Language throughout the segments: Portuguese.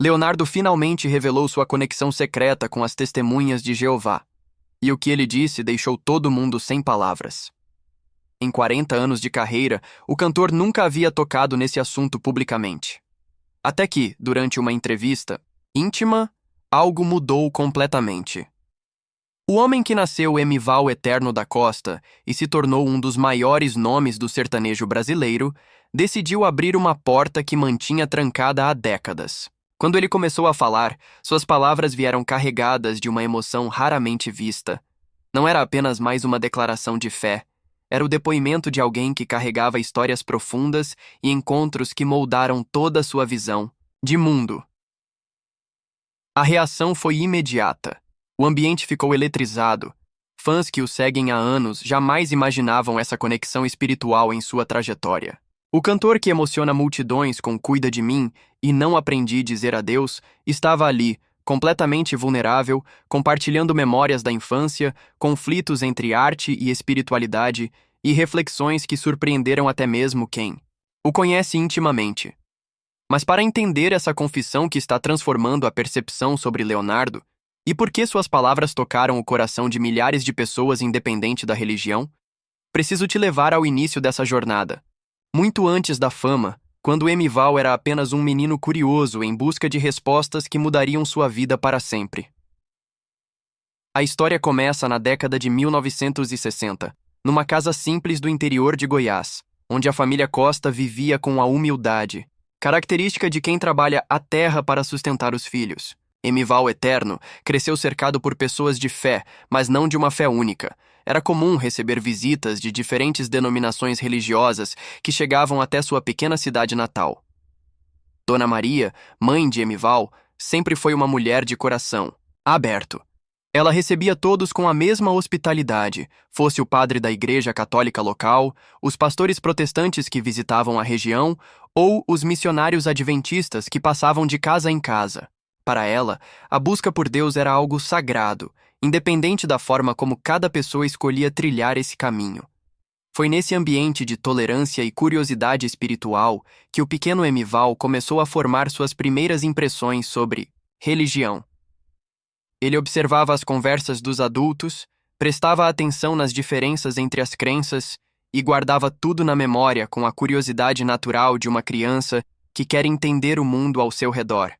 Leonardo finalmente revelou sua conexão secreta com as testemunhas de Jeová, e o que ele disse deixou todo mundo sem palavras. Em 40 anos de carreira, o cantor nunca havia tocado nesse assunto publicamente. Até que, durante uma entrevista íntima, algo mudou completamente. O homem que nasceu Emival Eterno da Costa e se tornou um dos maiores nomes do sertanejo brasileiro, decidiu abrir uma porta que mantinha trancada há décadas. Quando ele começou a falar, suas palavras vieram carregadas de uma emoção raramente vista. Não era apenas mais uma declaração de fé, era o depoimento de alguém que carregava histórias profundas e encontros que moldaram toda a sua visão de mundo. A reação foi imediata. O ambiente ficou eletrizado. Fãs que o seguem há anos jamais imaginavam essa conexão espiritual em sua trajetória. O cantor que emociona multidões com Cuida de Mim e Não Aprendi Dizer Adeus estava ali, completamente vulnerável, compartilhando memórias da infância, conflitos entre arte e espiritualidade e reflexões que surpreenderam até mesmo quem o conhece intimamente. Mas para entender essa confissão que está transformando a percepção sobre Leonardo, e por que suas palavras tocaram o coração de milhares de pessoas independente da religião, preciso te levar ao início dessa jornada. Muito antes da fama, quando Emival era apenas um menino curioso em busca de respostas que mudariam sua vida para sempre. A história começa na década de 1960, numa casa simples do interior de Goiás, onde a família Costa vivia com a humildade, característica de quem trabalha a terra para sustentar os filhos. Emival Eterno cresceu cercado por pessoas de fé, mas não de uma fé única. Era comum receber visitas de diferentes denominações religiosas que chegavam até sua pequena cidade natal. Dona Maria, mãe de Emival, sempre foi uma mulher de coração aberto. Ela recebia todos com a mesma hospitalidade, fosse o padre da igreja católica local, os pastores protestantes que visitavam a região ou os missionários adventistas que passavam de casa em casa. Para ela, a busca por Deus era algo sagrado, independente da forma como cada pessoa escolhia trilhar esse caminho. Foi nesse ambiente de tolerância e curiosidade espiritual que o pequeno Emival começou a formar suas primeiras impressões sobre religião. Ele observava as conversas dos adultos, prestava atenção nas diferenças entre as crenças e guardava tudo na memória com a curiosidade natural de uma criança que quer entender o mundo ao seu redor.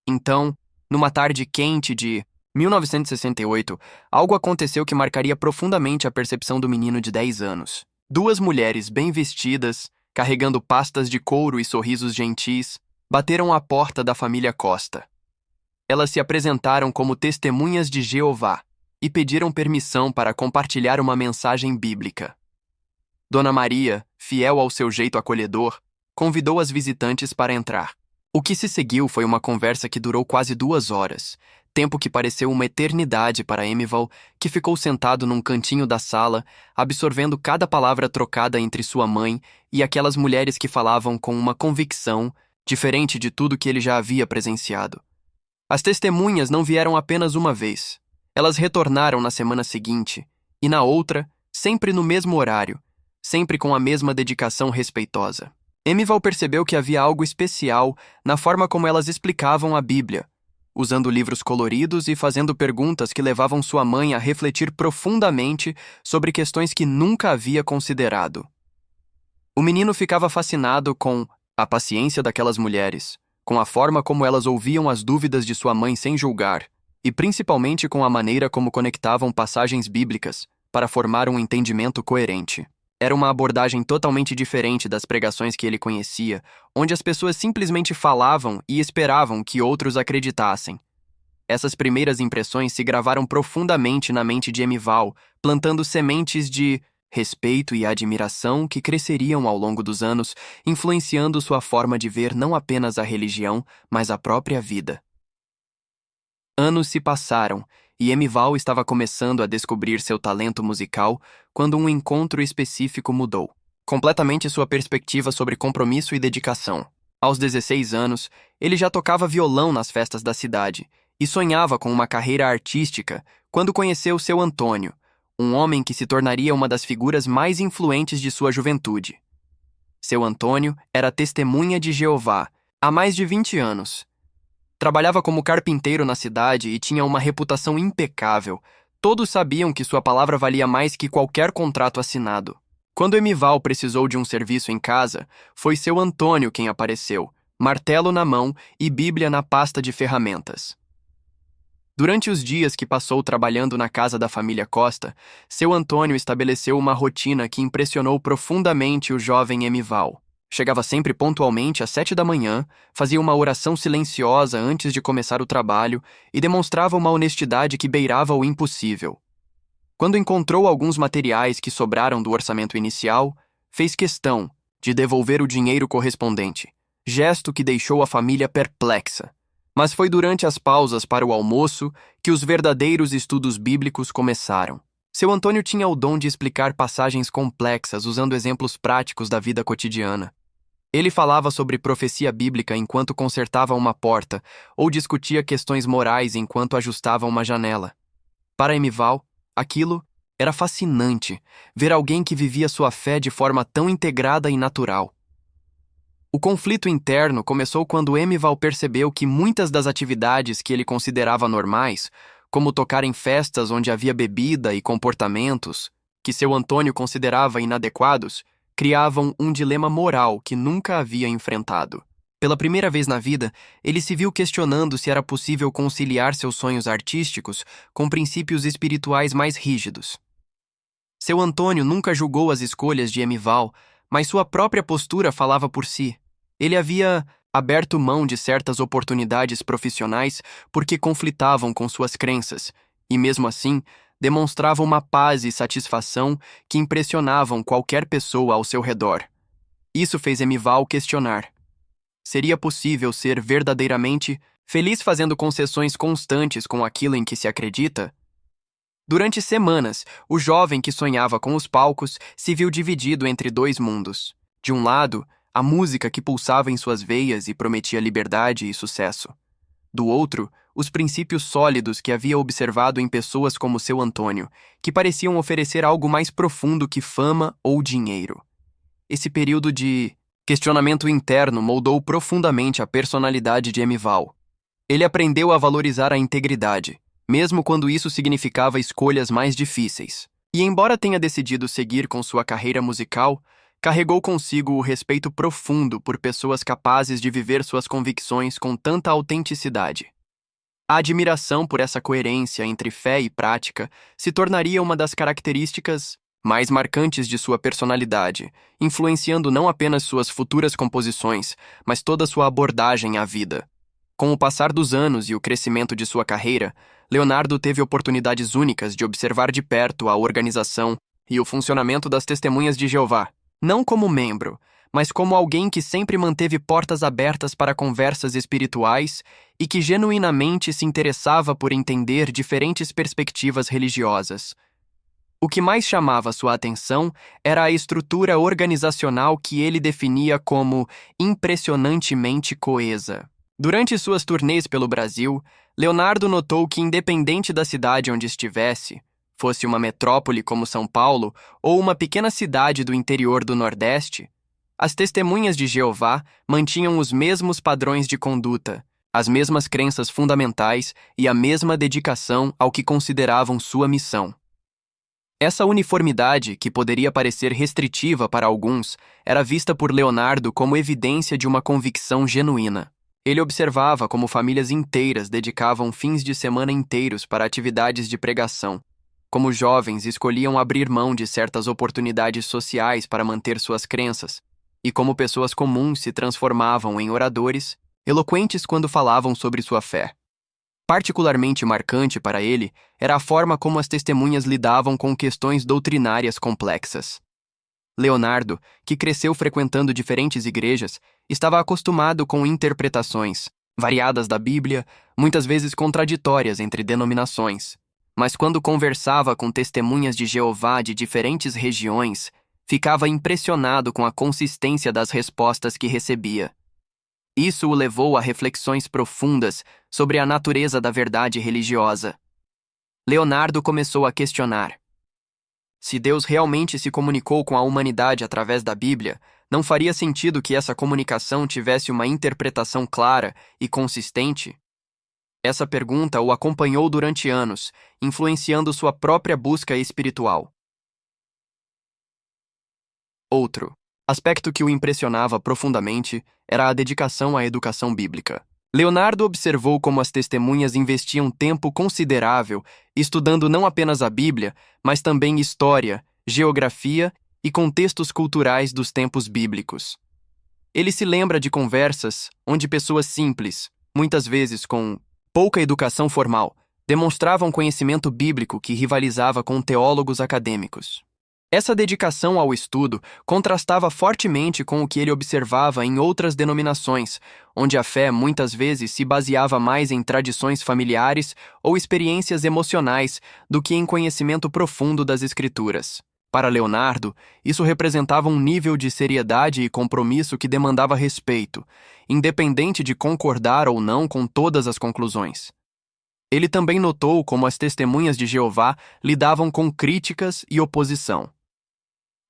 Então, numa tarde quente de 1968, algo aconteceu que marcaria profundamente a percepção do menino de 10 anos. Duas mulheres bem vestidas, carregando pastas de couro e sorrisos gentis, bateram à porta da família Costa. Elas se apresentaram como testemunhas de Jeová e pediram permissão para compartilhar uma mensagem bíblica. Dona Maria, fiel ao seu jeito acolhedor, convidou as visitantes para entrar. O que se seguiu foi uma conversa que durou quase 2 horas, tempo que pareceu uma eternidade para Emival, que ficou sentado num cantinho da sala, absorvendo cada palavra trocada entre sua mãe e aquelas mulheres que falavam com uma convicção diferente de tudo que ele já havia presenciado. As testemunhas não vieram apenas uma vez. Elas retornaram na semana seguinte, e na outra, sempre no mesmo horário, sempre com a mesma dedicação respeitosa. Emival percebeu que havia algo especial na forma como elas explicavam a Bíblia, usando livros coloridos e fazendo perguntas que levavam sua mãe a refletir profundamente sobre questões que nunca havia considerado. O menino ficava fascinado com a paciência daquelas mulheres, com a forma como elas ouviam as dúvidas de sua mãe sem julgar, e principalmente com a maneira como conectavam passagens bíblicas para formar um entendimento coerente. Era uma abordagem totalmente diferente das pregações que ele conhecia, onde as pessoas simplesmente falavam e esperavam que outros acreditassem. Essas primeiras impressões se gravaram profundamente na mente de Emival, plantando sementes de respeito e admiração que cresceriam ao longo dos anos, influenciando sua forma de ver não apenas a religião, mas a própria vida. Anos se passaram, e Emival estava começando a descobrir seu talento musical quando um encontro específico mudou completamente sua perspectiva sobre compromisso e dedicação. Aos 16 anos, ele já tocava violão nas festas da cidade e sonhava com uma carreira artística quando conheceu seu Antônio, um homem que se tornaria uma das figuras mais influentes de sua juventude. Seu Antônio era testemunha de Jeová há mais de 20 anos. Trabalhava como carpinteiro na cidade e tinha uma reputação impecável. Todos sabiam que sua palavra valia mais que qualquer contrato assinado. Quando Emival precisou de um serviço em casa, foi seu Antônio quem apareceu, martelo na mão e Bíblia na pasta de ferramentas. Durante os dias que passou trabalhando na casa da família Costa, seu Antônio estabeleceu uma rotina que impressionou profundamente o jovem Emival. Chegava sempre pontualmente às 7 da manhã, fazia uma oração silenciosa antes de começar o trabalho e demonstrava uma honestidade que beirava o impossível. Quando encontrou alguns materiais que sobraram do orçamento inicial, fez questão de devolver o dinheiro correspondente, gesto que deixou a família perplexa. Mas foi durante as pausas para o almoço que os verdadeiros estudos bíblicos começaram. Seu Antônio tinha o dom de explicar passagens complexas usando exemplos práticos da vida cotidiana. Ele falava sobre profecia bíblica enquanto consertava uma porta ou discutia questões morais enquanto ajustava uma janela. Para Emival, aquilo era fascinante, ver alguém que vivia sua fé de forma tão integrada e natural. O conflito interno começou quando Emival percebeu que muitas das atividades que ele considerava normais, como tocar em festas onde havia bebida e comportamentos que seu Antônio considerava inadequados, criavam um dilema moral que nunca havia enfrentado. Pela primeira vez na vida, ele se viu questionando se era possível conciliar seus sonhos artísticos com princípios espirituais mais rígidos. Seu Antônio nunca julgou as escolhas de Emival, mas sua própria postura falava por si. Ele havia aberto mão de certas oportunidades profissionais porque conflitavam com suas crenças, e mesmo assim, demonstrava uma paz e satisfação que impressionavam qualquer pessoa ao seu redor. Isso fez Emival questionar: seria possível ser verdadeiramente feliz fazendo concessões constantes com aquilo em que se acredita? Durante semanas, o jovem que sonhava com os palcos se viu dividido entre dois mundos. De um lado, a música que pulsava em suas veias e prometia liberdade e sucesso. Do outro, os princípios sólidos que havia observado em pessoas como seu Antônio, que pareciam oferecer algo mais profundo que fama ou dinheiro. Esse período de questionamento interno moldou profundamente a personalidade de Emival. Ele aprendeu a valorizar a integridade, mesmo quando isso significava escolhas mais difíceis. E embora tenha decidido seguir com sua carreira musical, carregou consigo o respeito profundo por pessoas capazes de viver suas convicções com tanta autenticidade. A admiração por essa coerência entre fé e prática se tornaria uma das características mais marcantes de sua personalidade, influenciando não apenas suas futuras composições, mas toda sua abordagem à vida. Com o passar dos anos e o crescimento de sua carreira, Leonardo teve oportunidades únicas de observar de perto a organização e o funcionamento das Testemunhas de Jeová, não como membro, mas como alguém que sempre manteve portas abertas para conversas espirituais e que genuinamente se interessava por entender diferentes perspectivas religiosas. O que mais chamava sua atenção era a estrutura organizacional que ele definia como impressionantemente coesa. Durante suas turnês pelo Brasil, Leonardo notou que, independente da cidade onde estivesse, fosse uma metrópole como São Paulo ou uma pequena cidade do interior do Nordeste, as Testemunhas de Jeová mantinham os mesmos padrões de conduta, as mesmas crenças fundamentais e a mesma dedicação ao que consideravam sua missão. Essa uniformidade, que poderia parecer restritiva para alguns, era vista por Leonardo como evidência de uma convicção genuína. Ele observava como famílias inteiras dedicavam fins de semana inteiros para atividades de pregação, como jovens escolhiam abrir mão de certas oportunidades sociais para manter suas crenças, e como pessoas comuns se transformavam em oradores, eloquentes quando falavam sobre sua fé. Particularmente marcante para ele era a forma como as testemunhas lidavam com questões doutrinárias complexas. Leonardo, que cresceu frequentando diferentes igrejas, estava acostumado com interpretações variadas da Bíblia, muitas vezes contraditórias entre denominações. Mas quando conversava com testemunhas de Jeová de diferentes regiões, ficava impressionado com a consistência das respostas que recebia. Isso o levou a reflexões profundas sobre a natureza da verdade religiosa. Leonardo começou a questionar: se Deus realmente se comunicou com a humanidade através da Bíblia, não faria sentido que essa comunicação tivesse uma interpretação clara e consistente? Essa pergunta o acompanhou durante anos, influenciando sua própria busca espiritual. Outro aspecto que o impressionava profundamente era a dedicação à educação bíblica. Leonardo observou como as testemunhas investiam tempo considerável estudando não apenas a Bíblia, mas também história, geografia e contextos culturais dos tempos bíblicos. Ele se lembra de conversas onde pessoas simples, muitas vezes com pouca educação formal, demonstravam conhecimento bíblico que rivalizava com teólogos acadêmicos. Essa dedicação ao estudo contrastava fortemente com o que ele observava em outras denominações, onde a fé muitas vezes se baseava mais em tradições familiares ou experiências emocionais do que em conhecimento profundo das Escrituras. Para Leonardo, isso representava um nível de seriedade e compromisso que demandava respeito, independente de concordar ou não com todas as conclusões. Ele também notou como as testemunhas de Jeová lidavam com críticas e oposição.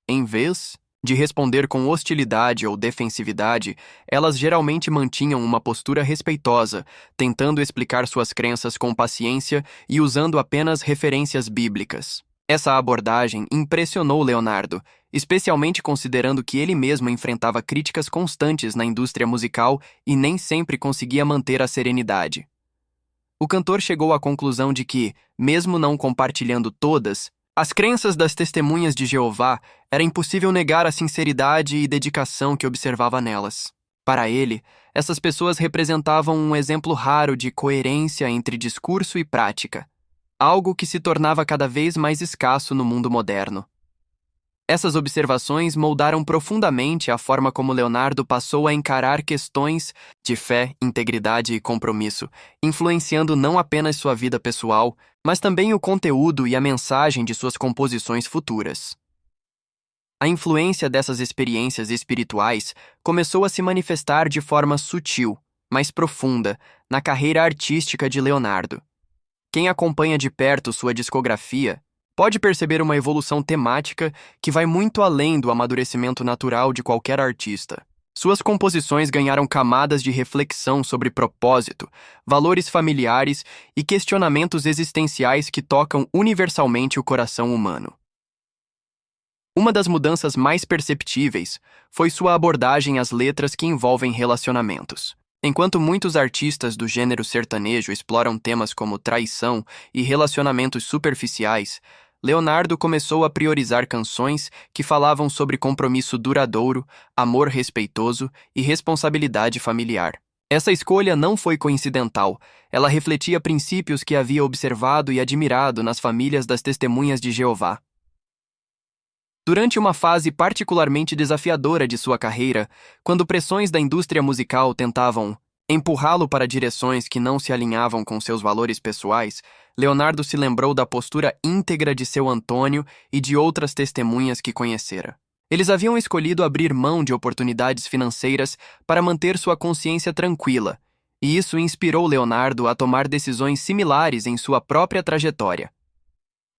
Em vez de responder com hostilidade ou defensividade, elas geralmente mantinham uma postura respeitosa, tentando explicar suas crenças com paciência e usando apenas referências bíblicas. Essa abordagem impressionou Leonardo, especialmente considerando que ele mesmo enfrentava críticas constantes na indústria musical e nem sempre conseguia manter a serenidade. O cantor chegou à conclusão de que, mesmo não compartilhando todas, as crenças das testemunhas de Jeová, era impossível negar a sinceridade e dedicação que observava nelas. Para ele, essas pessoas representavam um exemplo raro de coerência entre discurso e prática, algo que se tornava cada vez mais escasso no mundo moderno. Essas observações moldaram profundamente a forma como Leonardo passou a encarar questões de fé, integridade e compromisso, influenciando não apenas sua vida pessoal, mas também o conteúdo e a mensagem de suas composições futuras. A influência dessas experiências espirituais começou a se manifestar de forma sutil, mas profunda, na carreira artística de Leonardo. Quem acompanha de perto sua discografia pode perceber uma evolução temática que vai muito além do amadurecimento natural de qualquer artista. Suas composições ganharam camadas de reflexão sobre propósito, valores familiares e questionamentos existenciais que tocam universalmente o coração humano. Uma das mudanças mais perceptíveis foi sua abordagem às letras que envolvem relacionamentos. Enquanto muitos artistas do gênero sertanejo exploram temas como traição e relacionamentos superficiais, Leonardo começou a priorizar canções que falavam sobre compromisso duradouro, amor respeitoso e responsabilidade familiar. Essa escolha não foi coincidental, ela refletia princípios que havia observado e admirado nas famílias das testemunhas de Jeová. Durante uma fase particularmente desafiadora de sua carreira, quando pressões da indústria musical tentavam empurrá-lo para direções que não se alinhavam com seus valores pessoais, Leonardo se lembrou da postura íntegra de seu Antônio e de outras testemunhas que conhecera. Eles haviam escolhido abrir mão de oportunidades financeiras para manter sua consciência tranquila, e isso inspirou Leonardo a tomar decisões similares em sua própria trajetória.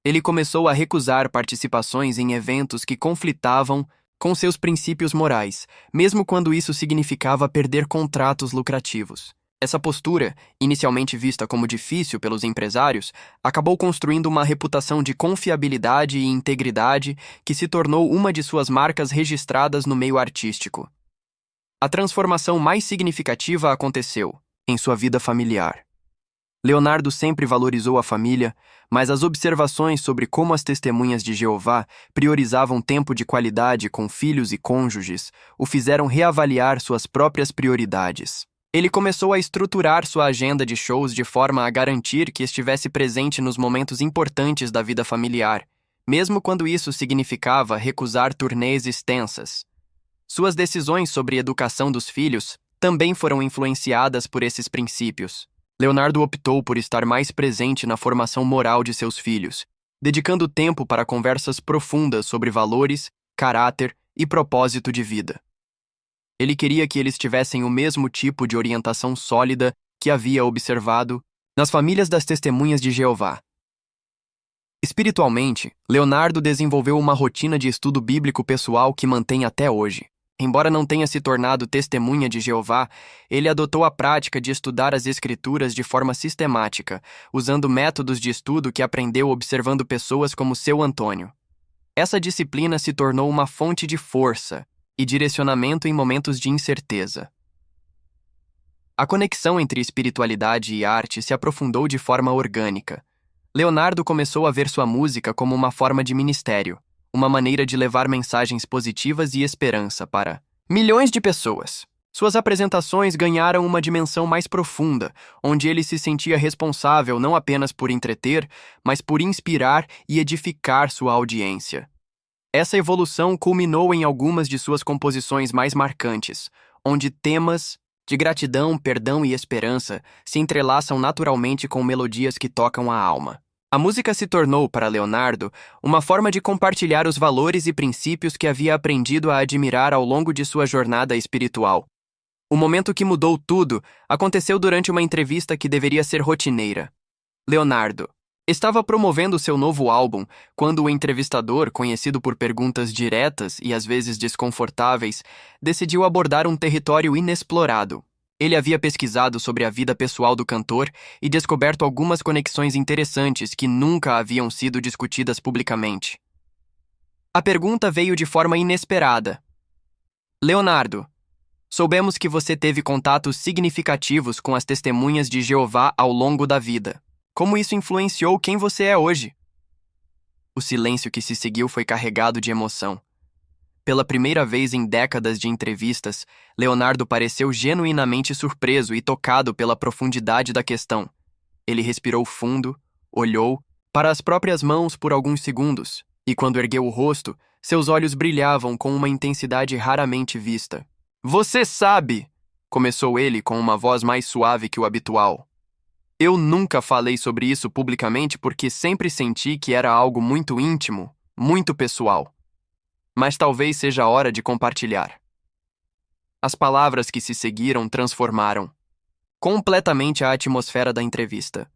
Ele começou a recusar participações em eventos que conflitavam com seus princípios morais, mesmo quando isso significava perder contratos lucrativos. Essa postura, inicialmente vista como difícil pelos empresários, acabou construindo uma reputação de confiabilidade e integridade que se tornou uma de suas marcas registradas no meio artístico. A transformação mais significativa aconteceu em sua vida familiar. Leonardo sempre valorizou a família, mas as observações sobre como as testemunhas de Jeová priorizavam tempo de qualidade com filhos e cônjuges o fizeram reavaliar suas próprias prioridades. Ele começou a estruturar sua agenda de shows de forma a garantir que estivesse presente nos momentos importantes da vida familiar, mesmo quando isso significava recusar turnês extensas. Suas decisões sobre educação dos filhos também foram influenciadas por esses princípios. Leonardo optou por estar mais presente na formação moral de seus filhos, dedicando tempo para conversas profundas sobre valores, caráter e propósito de vida. Ele queria que eles tivessem o mesmo tipo de orientação sólida que havia observado nas famílias das testemunhas de Jeová. Espiritualmente, Leonardo desenvolveu uma rotina de estudo bíblico pessoal que mantém até hoje. Embora não tenha se tornado testemunha de Jeová, ele adotou a prática de estudar as Escrituras de forma sistemática, usando métodos de estudo que aprendeu observando pessoas como seu Antônio. Essa disciplina se tornou uma fonte de força e direcionamento em momentos de incerteza. A conexão entre espiritualidade e arte se aprofundou de forma orgânica. Leonardo começou a ver sua música como uma forma de ministério, uma maneira de levar mensagens positivas e esperança para milhões de pessoas. Suas apresentações ganharam uma dimensão mais profunda, onde ele se sentia responsável não apenas por entreter, mas por inspirar e edificar sua audiência. Essa evolução culminou em algumas de suas composições mais marcantes, onde temas de gratidão, perdão e esperança se entrelaçam naturalmente com melodias que tocam a alma. A música se tornou, para Leonardo, uma forma de compartilhar os valores e princípios que havia aprendido a admirar ao longo de sua jornada espiritual. O momento que mudou tudo aconteceu durante uma entrevista que deveria ser rotineira. Leonardo estava promovendo seu novo álbum quando o entrevistador, conhecido por perguntas diretas e às vezes desconfortáveis, decidiu abordar um território inexplorado. Ele havia pesquisado sobre a vida pessoal do cantor e descoberto algumas conexões interessantes que nunca haviam sido discutidas publicamente. A pergunta veio de forma inesperada. Leonardo, soubemos que você teve contatos significativos com as testemunhas de Jeová ao longo da vida. Como isso influenciou quem você é hoje? O silêncio que se seguiu foi carregado de emoção. Pela primeira vez em décadas de entrevistas, Leonardo pareceu genuinamente surpreso e tocado pela profundidade da questão. Ele respirou fundo, olhou para as próprias mãos por alguns segundos, e quando ergueu o rosto, seus olhos brilhavam com uma intensidade raramente vista. "Você sabe", começou ele com uma voz mais suave que o habitual. "Eu nunca falei sobre isso publicamente porque sempre senti que era algo muito íntimo, muito pessoal. Mas talvez seja a hora de compartilhar." As palavras que se seguiram transformaram completamente a atmosfera da entrevista.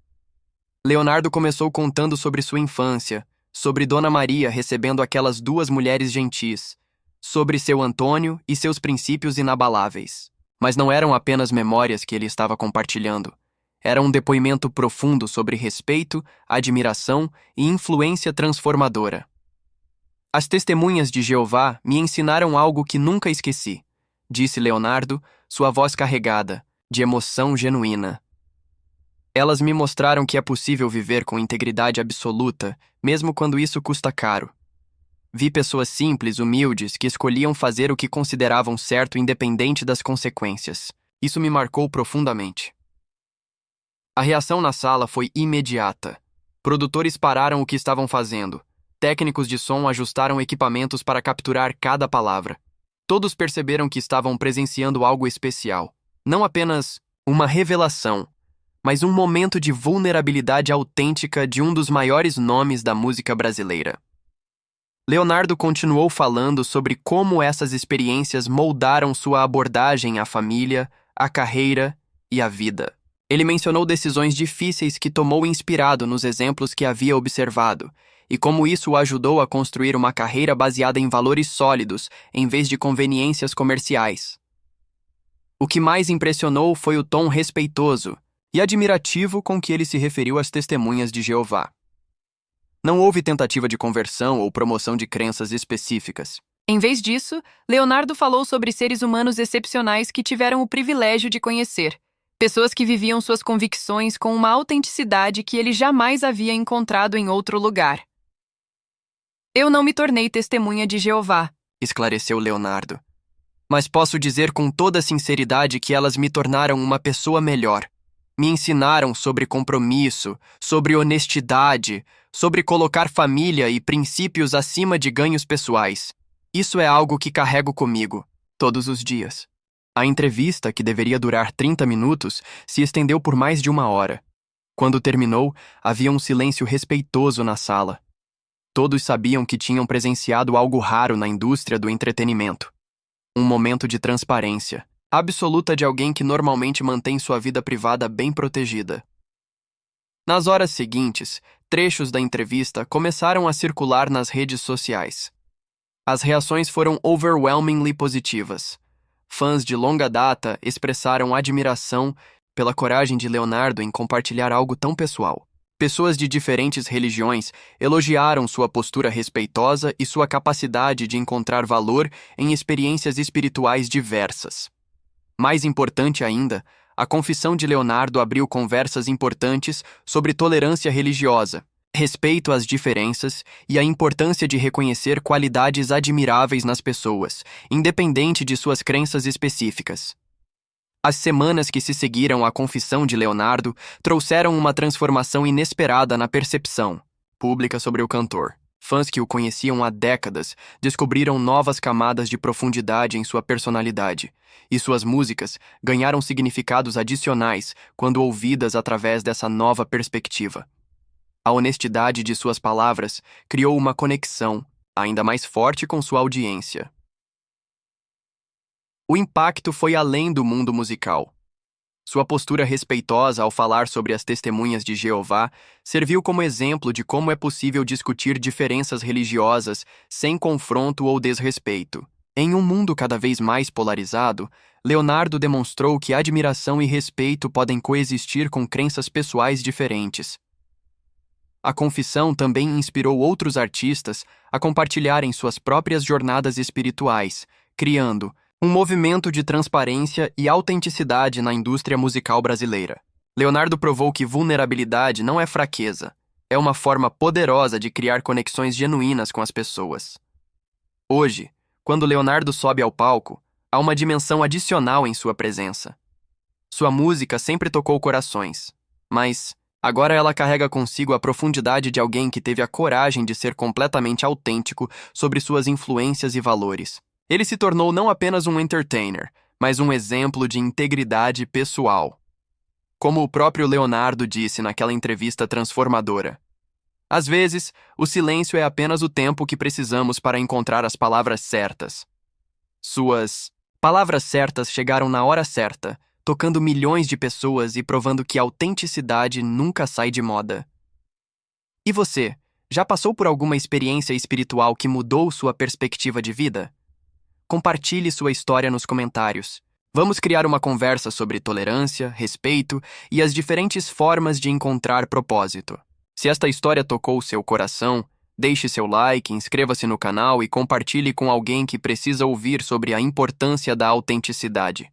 Leonardo começou contando sobre sua infância, sobre Dona Maria recebendo aquelas duas mulheres gentis, sobre seu Antônio e seus princípios inabaláveis. Mas não eram apenas memórias que ele estava compartilhando. Era um depoimento profundo sobre respeito, admiração e influência transformadora. "As testemunhas de Jeová me ensinaram algo que nunca esqueci", disse Leonardo, sua voz carregada, de emoção genuína. "Elas me mostraram que é possível viver com integridade absoluta, mesmo quando isso custa caro. Vi pessoas simples, humildes, que escolhiam fazer o que consideravam certo independente das consequências. Isso me marcou profundamente." A reação na sala foi imediata. Produtores pararam o que estavam fazendo. Técnicos de som ajustaram equipamentos para capturar cada palavra. Todos perceberam que estavam presenciando algo especial. Não apenas uma revelação, mas um momento de vulnerabilidade autêntica de um dos maiores nomes da música brasileira. Leonardo continuou falando sobre como essas experiências moldaram sua abordagem à família, à carreira e à vida. Ele mencionou decisões difíceis que tomou inspirado nos exemplos que havia observado, e como isso o ajudou a construir uma carreira baseada em valores sólidos, em vez de conveniências comerciais. O que mais impressionou foi o tom respeitoso e admirativo com que ele se referiu às testemunhas de Jeová. Não houve tentativa de conversão ou promoção de crenças específicas. Em vez disso, Leonardo falou sobre seres humanos excepcionais que tiveram o privilégio de conhecer. Pessoas que viviam suas convicções com uma autenticidade que ele jamais havia encontrado em outro lugar. "Eu não me tornei testemunha de Jeová", esclareceu Leonardo. "Mas posso dizer com toda sinceridade que elas me tornaram uma pessoa melhor. Me ensinaram sobre compromisso, sobre honestidade, sobre colocar família e princípios acima de ganhos pessoais. Isso é algo que carrego comigo, todos os dias." A entrevista, que deveria durar 30 minutos, se estendeu por mais de 1 hora. Quando terminou, havia um silêncio respeitoso na sala. Todos sabiam que tinham presenciado algo raro na indústria do entretenimento. Um momento de transparência absoluta de alguém que normalmente mantém sua vida privada bem protegida. Nas horas seguintes, trechos da entrevista começaram a circular nas redes sociais. As reações foram overwhelmingly positivas. Fãs de longa data expressaram admiração pela coragem de Leonardo em compartilhar algo tão pessoal. Pessoas de diferentes religiões elogiaram sua postura respeitosa e sua capacidade de encontrar valor em experiências espirituais diversas. Mais importante ainda, a confissão de Leonardo abriu conversas importantes sobre tolerância religiosa, respeito às diferenças e a importância de reconhecer qualidades admiráveis nas pessoas, independente de suas crenças específicas. As semanas que se seguiram à confissão de Leonardo trouxeram uma transformação inesperada na percepção pública sobre o cantor. Fãs que o conheciam há décadas descobriram novas camadas de profundidade em sua personalidade, e suas músicas ganharam significados adicionais quando ouvidas através dessa nova perspectiva. A honestidade de suas palavras criou uma conexão ainda mais forte com sua audiência. O impacto foi além do mundo musical. Sua postura respeitosa ao falar sobre as testemunhas de Jeová serviu como exemplo de como é possível discutir diferenças religiosas sem confronto ou desrespeito. Em um mundo cada vez mais polarizado, Leonardo demonstrou que admiração e respeito podem coexistir com crenças pessoais diferentes. A confissão também inspirou outros artistas a compartilharem suas próprias jornadas espirituais, criando um movimento de transparência e autenticidade na indústria musical brasileira. Leonardo provou que vulnerabilidade não é fraqueza, é uma forma poderosa de criar conexões genuínas com as pessoas. Hoje, quando Leonardo sobe ao palco, há uma dimensão adicional em sua presença. Sua música sempre tocou corações, mas agora ela carrega consigo a profundidade de alguém que teve a coragem de ser completamente autêntico sobre suas influências e valores. Ele se tornou não apenas um entertainer, mas um exemplo de integridade pessoal. Como o próprio Leonardo disse naquela entrevista transformadora: às vezes, o silêncio é apenas o tempo que precisamos para encontrar as palavras certas. Suas palavras certas chegaram na hora certa, tocando milhões de pessoas e provando que a autenticidade nunca sai de moda. E você, já passou por alguma experiência espiritual que mudou sua perspectiva de vida? Compartilhe sua história nos comentários. Vamos criar uma conversa sobre tolerância, respeito e as diferentes formas de encontrar propósito. Se esta história tocou seu coração, deixe seu like, inscreva-se no canal e compartilhe com alguém que precisa ouvir sobre a importância da autenticidade.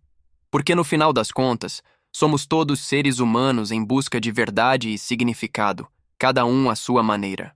Porque no final das contas, somos todos seres humanos em busca de verdade e significado, cada um à sua maneira.